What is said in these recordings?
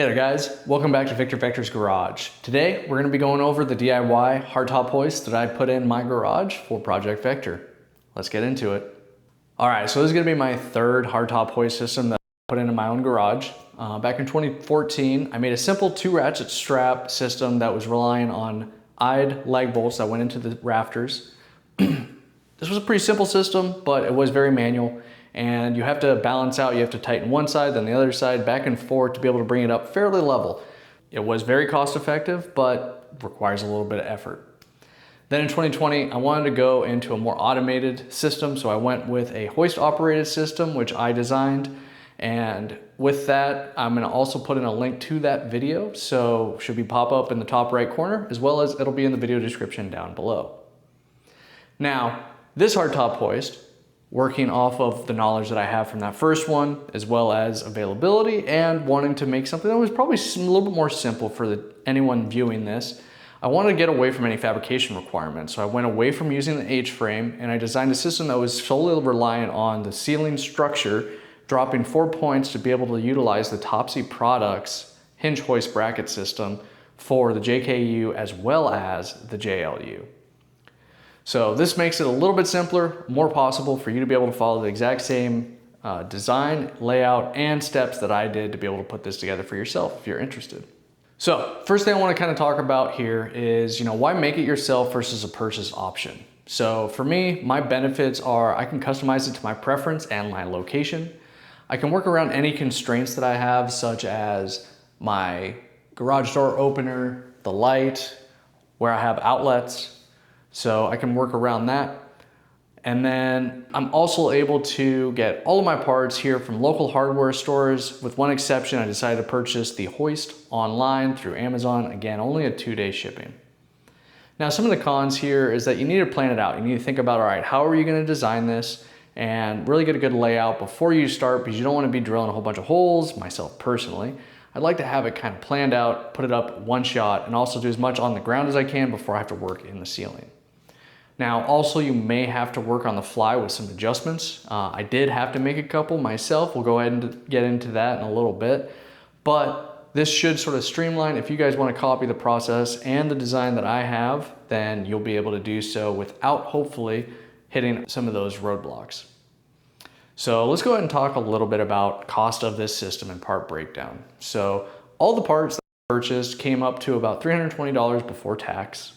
Hey there guys, welcome back to Victor Vector's Garage. Today we're going to be going over the DIY hardtop hoist that I put in my garage for Project Vector. Let's get into it. Alright, so this is going to be my third hardtop hoist system that I put into my own garage. Back in 2014 I made a simple 2-ratchet strap system that was relying on eyed lag bolts that went into the rafters. This was a pretty simple system, but it was very manual. And you have to balance out, you have to tighten one side, then the other side, back and forth to be able to bring it up fairly level. It was very cost effective, but requires a little bit of effort. Then in 2020, I wanted to go into a more automated system, so I went with a hoist operated system, which I designed. And with that, I'm gonna also put in a link to that video, so should be pop up in the top right corner, as well as it'll be in the video description down below. Now, this hardtop hoist, working off of the knowledge that I have from that first one, as well as availability and wanting to make something that was probably a little bit more simple for anyone viewing this. I wanted to get away from any fabrication requirements. So I went away from using the H-frame and I designed a system that was solely reliant on the ceiling structure, dropping 4 points to be able to utilize the Qty Products hinge hoist bracket system for the JKU as well as the JLU. So this makes it a little bit simpler, more possible for you to be able to follow the exact same design, layout, and steps that I did to be able to put this together for yourself if you're interested. So first thing I want to kind of talk about here is, why make it yourself versus a purchase option? So for me, my benefits are I can customize it to my preference and my location. I can work around any constraints that I have, such as my garage door opener, the light, where I have outlets. So I can work around that. And then I'm also able to get all of my parts here from local hardware stores. With one exception, I decided to purchase the hoist online through Amazon. Again, only a 2-day shipping. Now, some of the cons here is that you need to plan it out. You need to think about, all right, how are you going to design this and really get a good layout before you start, because you don't want to be drilling a whole bunch of holes. Myself personally, I'd like to have it kind of planned out, put it up one shot, and also do as much on the ground as I can before I have to work in the ceiling. Now, also you may have to work on the fly with some adjustments. I did have to make a couple myself. We'll go ahead and get into that in a little bit, but this should sort of streamline. If you guys want to copy the process and the design that I have, then you'll be able to do so without hopefully hitting some of those roadblocks. So let's go ahead and talk a little bit about cost of this system and part breakdown. So all the parts that I purchased came up to about $320 before tax.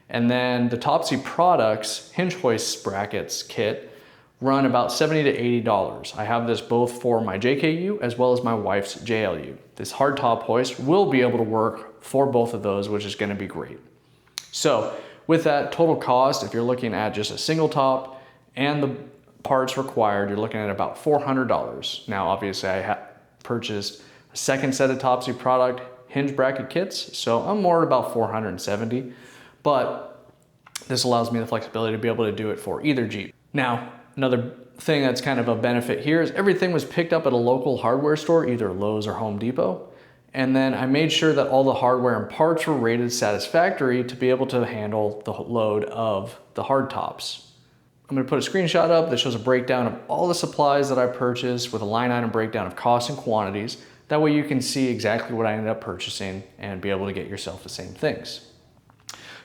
And then the Qty Products hinge hoist brackets kit run about $70 to $80. I have this both for my JKU as well as my wife's JLU. This hardtop hoist will be able to work for both of those, which is going to be great. So with that total cost, if you're looking at just a single top and the parts required, you're looking at about $400. Now, obviously I purchased a second set of Qty product hinge bracket kits, so I'm more at about $470. But this allows me the flexibility to be able to do it for either Jeep. Now, another thing that's kind of a benefit here is everything was picked up at a local hardware store, either Lowe's or Home Depot. And then I made sure that all the hardware and parts were rated satisfactory to be able to handle the load of the hardtops. I'm going to put a screenshot up that shows a breakdown of all the supplies that I purchased with a line item breakdown of costs and quantities. That way you can see exactly what I ended up purchasing and be able to get yourself the same things.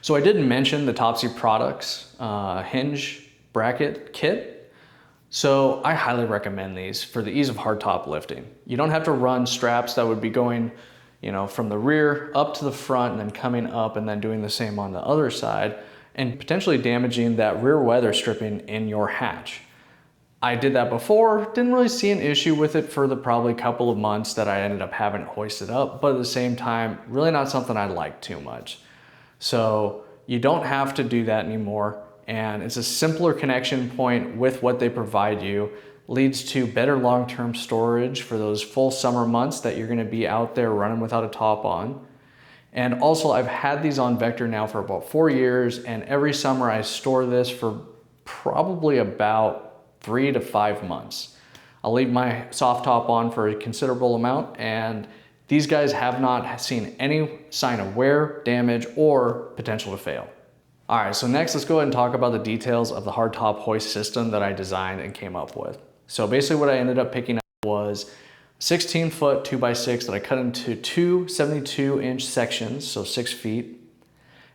So I didn't mention the Qty Products hinge bracket kit. So I highly recommend these for the ease of hardtop lifting. You don't have to run straps that would be going, from the rear up to the front and then coming up and then doing the same on the other side and potentially damaging that rear weather stripping in your hatch. I did that before, didn't really see an issue with it for the probably couple of months that I ended up having it hoisted up, but at the same time, really not something I like too much. So you don't have to do that anymore, and it's a simpler connection point with what they provide you, leads to better long-term storage for those full summer months that you're going to be out there running without a top on. And also I've had these on Vector now for about 4 years, and every summer I store this for probably about 3 to 5 months. I'll leave my soft top on for a considerable amount, and these guys have not seen any sign of wear, damage, or potential to fail. All right, so next let's go ahead and talk about the details of the hardtop hoist system that I designed and came up with. So basically what I ended up picking up was 16-foot 2x6 that I cut into two 72-inch sections, so 6 feet,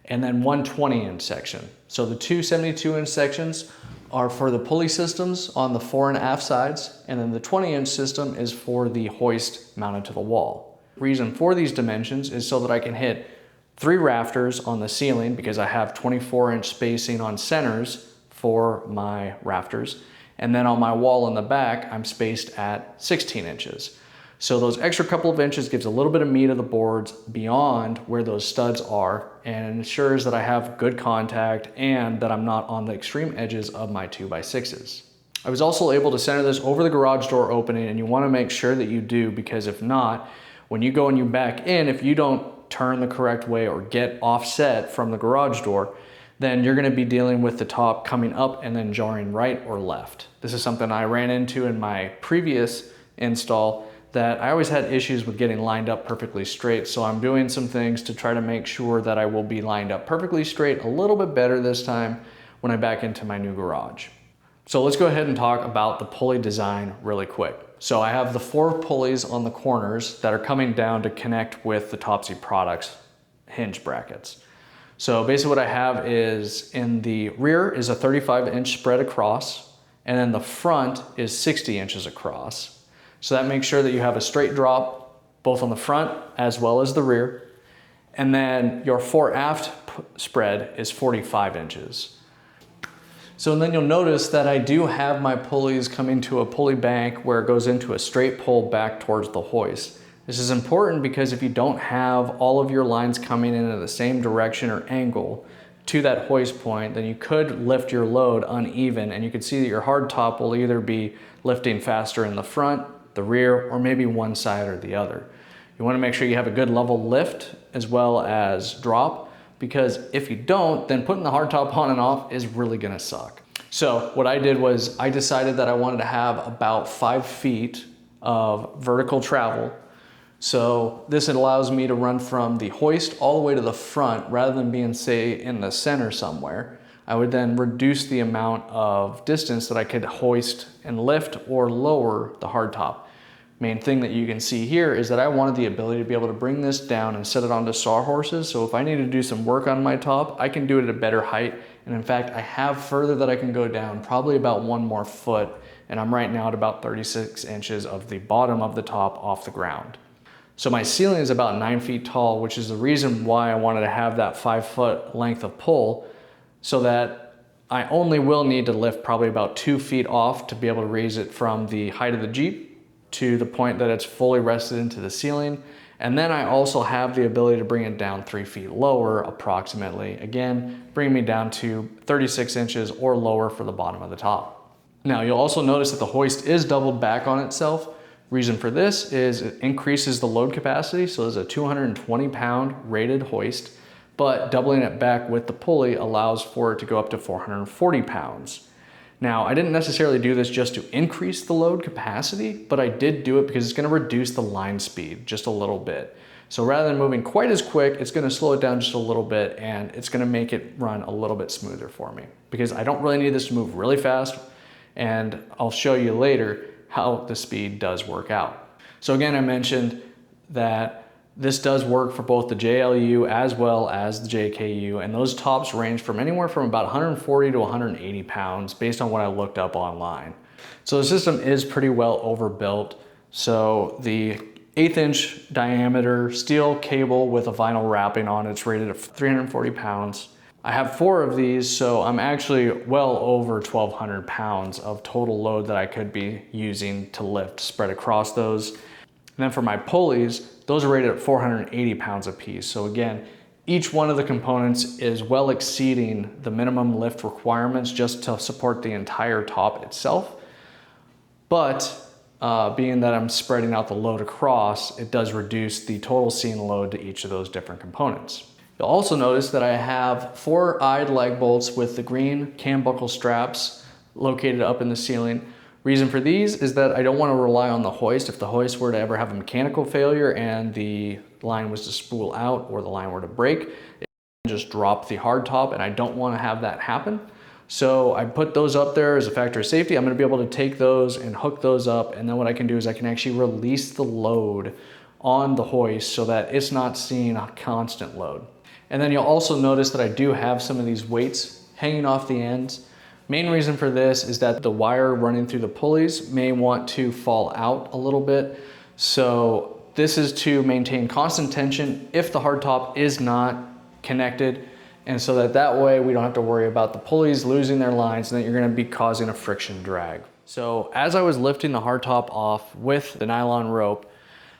and then one 20-inch section. So the two 72-inch sections are for the pulley systems on the fore and aft sides, and then the 20-inch system is for the hoist mounted to the wall. Reason for these dimensions is so that I can hit 3 rafters on the ceiling, because I have 24-inch spacing on centers for my rafters, and then on my wall in the back I'm spaced at 16 inches. So those extra couple of inches gives a little bit of meat of the boards beyond where those studs are, and ensures that I have good contact and that I'm not on the extreme edges of my 2x6s. I was also able to center this over the garage door opening, and you want to make sure that you do, because if not, when you go and you back in, if you don't turn the correct way or get offset from the garage door, then you're going to be dealing with the top coming up and then jarring right or left. This is something I ran into in my previous install, that I always had issues with getting lined up perfectly straight. So I'm doing some things to try to make sure that I will be lined up perfectly straight a little bit better this time when I back into my new garage. So let's go ahead and talk about the pulley design really quick. So I have the 4 pulleys on the corners that are coming down to connect with the Topsy Products hinge brackets. So basically what I have is, in the rear is a 35-inch spread across, and then the front is 60 inches across. So that makes sure that you have a straight drop both on the front as well as the rear. And then your fore aft spread is 45 inches. So then you'll notice that I do have my pulleys coming to a pulley bank where it goes into a straight pull back towards the hoist. This is important because if you don't have all of your lines coming in the same direction or angle to that hoist point, then you could lift your load uneven, and you can see that your hard top will either be lifting faster in the front, the rear, or maybe one side or the other. You want to make sure you have a good level lift as well as drop, because if you don't, then putting the hard top on and off is really going to suck. So what I did was I decided that I wanted to have about 5 feet of vertical travel. So this allows me to run from the hoist all the way to the front rather than being, say, in the center somewhere. I would then reduce the amount of distance that I could hoist and lift or lower the hardtop. Main thing that you can see here is that I wanted the ability to be able to bring this down and set it onto sawhorses. So if I need to do some work on my top, I can do it at a better height. And in fact, I have further that I can go down, probably about 1 more foot. And I'm right now at about 36 inches of the bottom of the top off the ground. So my ceiling is about 9 feet tall, which is the reason why I wanted to have that 5-foot length of pull, so that I only will need to lift probably about 2 feet off to be able to raise it from the height of the Jeep to the point that it's fully rested into the ceiling. And then I also have the ability to bring it down 3 feet lower approximately, again, bringing me down to 36 inches or lower for the bottom of the top. Now you'll also notice that the hoist is doubled back on itself. Reason for this is it increases the load capacity, so there's a 220-pound rated hoist, but doubling it back with the pulley allows for it to go up to 440 pounds. Now, I didn't necessarily do this just to increase the load capacity, but I did do it because it's going to reduce the line speed just a little bit. So rather than moving quite as quick, it's going to slow it down just a little bit, and it's going to make it run a little bit smoother for me, because I don't really need this to move really fast, and I'll show you later how the speed does work out. So again, I mentioned that this does work for both the JLU as well as the JKU, and those tops range from anywhere from about 140 to 180 pounds based on what I looked up online. So the system is pretty well overbuilt. So the 1/8-inch diameter steel cable with a vinyl wrapping on it's rated at 340 pounds. I have 4 of these, so I'm actually well over 1,200 pounds of total load that I could be using to lift spread across those. And then for my pulleys, those are rated at 480 pounds a piece. So again, each one of the components is well exceeding the minimum lift requirements just to support the entire top itself. But being that I'm spreading out the load across, it does reduce the total scene load to each of those different components. You'll also notice that I have 4-eyed lag bolts with the green cam buckle straps located up in the ceiling. Reason for these is that I don't want to rely on the hoist. If the hoist were to ever have a mechanical failure and the line was to spool out or the line were to break, it can just drop the hard top, and I don't want to have that happen. So I put those up there as a factor of safety. I'm gonna be able to take those and hook those up, and then what I can do is I can actually release the load on the hoist so that it's not seeing a constant load. And then you'll also notice that I do have some of these weights hanging off the ends. Main reason for this is that the wire running through the pulleys may want to fall out a little bit. So this is to maintain constant tension if the hardtop is not connected, and so that way we don't have to worry about the pulleys losing their lines and that you're gonna be causing a friction drag. So as I was lifting the hardtop off with the nylon rope,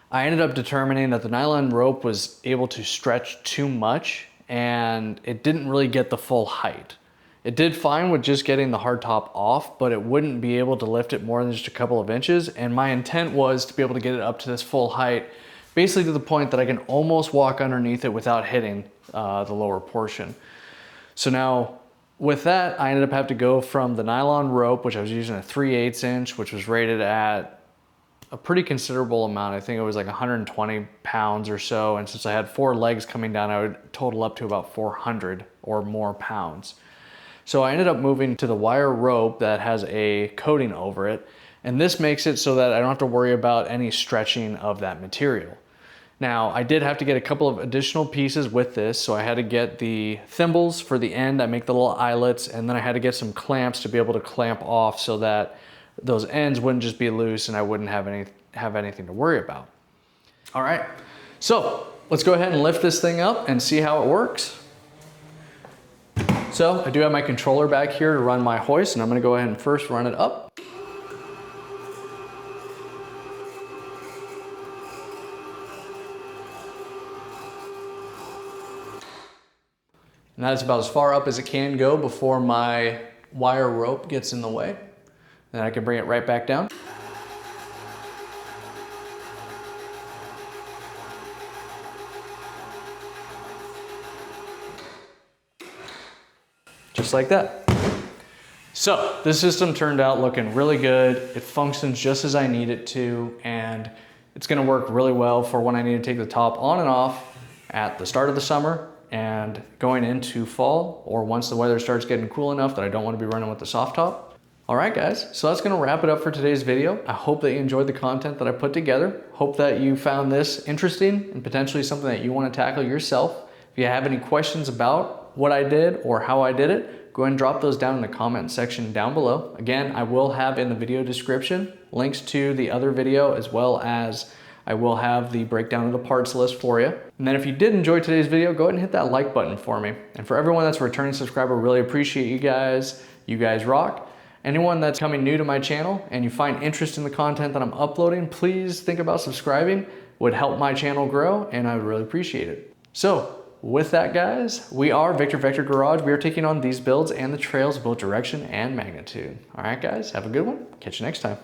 I ended up determining that the nylon rope was able to stretch too much and it didn't really get the full height. It did fine with just getting the hardtop off, but it wouldn't be able to lift it more than just a couple of inches. And my intent was to be able to get it up to this full height, basically to the point that I can almost walk underneath it without hitting the lower portion. So now with that, I ended up having to go from the nylon rope, which I was using a 3/8 inch, which was rated at a pretty considerable amount. I think it was like 120 pounds or so. And since I had 4 legs coming down, I would total up to about 400 or more pounds. So I ended up moving to the wire rope that has a coating over it. And this makes it so that I don't have to worry about any stretching of that material. Now, I did have to get a couple of additional pieces with this. So I had to get the thimbles for the end that make the little eyelets. And then I had to get some clamps to be able to clamp off so that those ends wouldn't just be loose and I wouldn't have anything to worry about. All right, so let's go ahead and lift this thing up and see how it works. So I do have my controller back here to run my hoist, and I'm gonna go ahead and first run it up. And that is about as far up as it can go before my wire rope gets in the way. Then I can bring it right back down. Just like that. So this system turned out looking really good. It functions just as I need it to, and it's gonna work really well for when I need to take the top on and off at the start of the summer and going into fall, or once the weather starts getting cool enough that I don't want to be running with the soft top. All right, guys, so that's gonna wrap it up for today's video. I hope that you enjoyed the content that I put together. Hope that you found this interesting and potentially something that you wanna tackle yourself. If you have any questions about what I did or how I did it, go ahead and drop those down in the comment section down below. Again, I will have in the video description links to the other video, as well as I will have the breakdown of the parts list for you. And then if you did enjoy today's video, go ahead and hit that like button for me. And for everyone that's a returning subscriber, really appreciate you guys. You guys rock. Anyone that's coming new to my channel and you find interest in the content that I'm uploading, please think about subscribing. It would help my channel grow, and I would really appreciate it. So with that, guys, we are Victor Vector Garage. We are taking on these builds and the trails of both direction and magnitude. All right, guys, have a good one. Catch you next time.